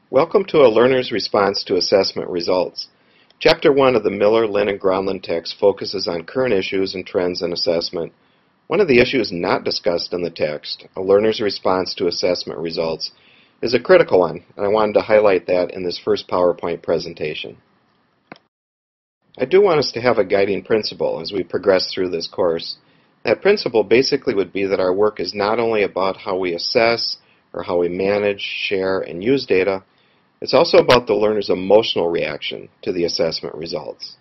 Welcome to a learner's response to assessment results. Chapter 1 of the Miller, Lynn, and Gronlund text focuses on current issues and trends in assessment. One of the issues not discussed in the text, a learner's response to assessment results, is a critical one, and I wanted to highlight that in this first PowerPoint presentation. I do want us to have a guiding principle as we progress through this course. That principle basically would be that our work is not only about how we assess or how we manage, share, and use data, it's also about the learner's emotional reaction to the assessment results.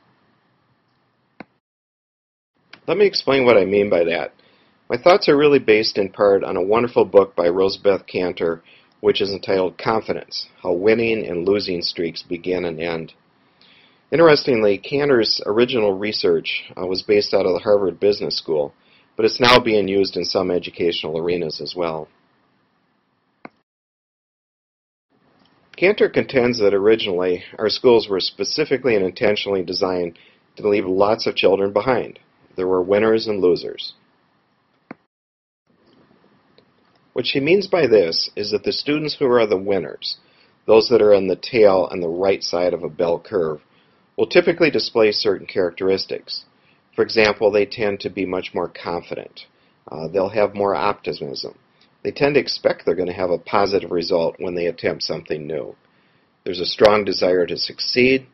Let me explain what I mean by that. My thoughts are really based in part on a wonderful book by Rosabeth Kanter, which is entitled Confidence: How Winning and Losing Streaks Begin and End. Interestingly, Kanter's original research was based out of the Harvard Business School, but it's now being used in some educational arenas as well. Kanter contends that originally our schools were specifically and intentionally designed to leave lots of children behind. There were winners and losers. What she means by this is that the students who are the winners, those that are in the tail and the right side of a bell curve, will typically display certain characteristics. For example, they tend to be much more confident. They'll have more optimism. They tend to expect they're going to have a positive result when they attempt something new. There's a strong desire to succeed.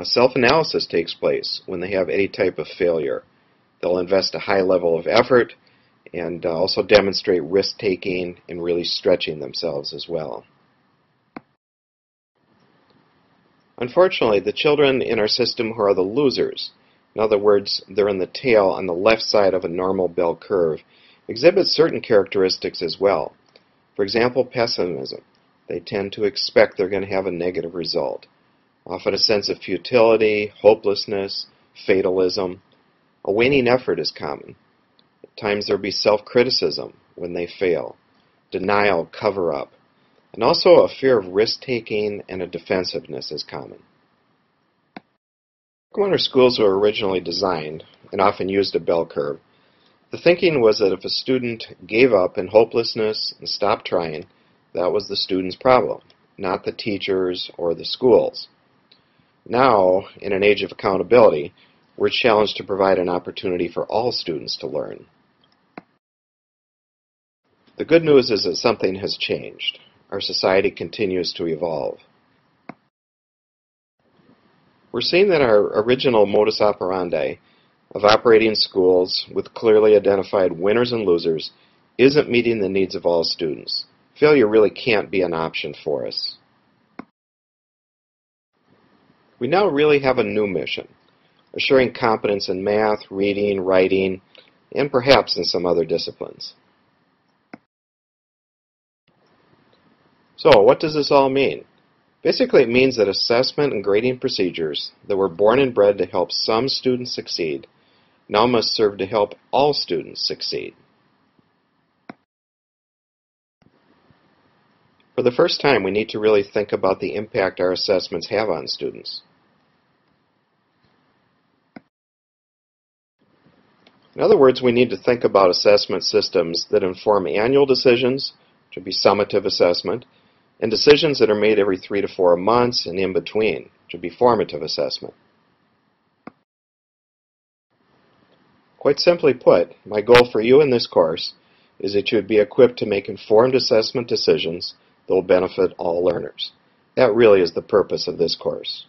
Self-analysis takes place when they have any type of failure. They'll invest a high level of effort and also demonstrate risk-taking and really stretching themselves as well. Unfortunately, the children in our system who are the losers, in other words, they're in the tail on the left side of a normal bell curve, exhibit certain characteristics as well. For example, pessimism. They tend to expect they're going to have a negative result. Often a sense of futility, hopelessness, fatalism. A waning effort is common. At times there'll be self-criticism when they fail, denial, cover-up, and also a fear of risk-taking and a defensiveness is common. When our schools were originally designed and often used a bell curve, the thinking was that if a student gave up in hopelessness and stopped trying, that was the student's problem, not the teachers or the schools. Now, in an age of accountability, we're challenged to provide an opportunity for all students to learn. The good news is that something has changed. Our society continues to evolve. We're seeing that our original modus operandi of operating schools with clearly identified winners and losers isn't meeting the needs of all students. Failure really can't be an option for us. We now really have a new mission, assuring competence in math, reading, writing, and perhaps in some other disciplines. So, what does this all mean? Basically, it means that assessment and grading procedures that were born and bred to help some students succeed now must serve to help all students succeed. For the first time, we need to really think about the impact our assessments have on students. In other words, we need to think about assessment systems that inform annual decisions, which would be summative assessment, and decisions that are made every 3 to 4 months and in between, which would be formative assessment. Quite simply put, my goal for you in this course is that you would be equipped to make informed assessment decisions that will benefit all learners. That really is the purpose of this course.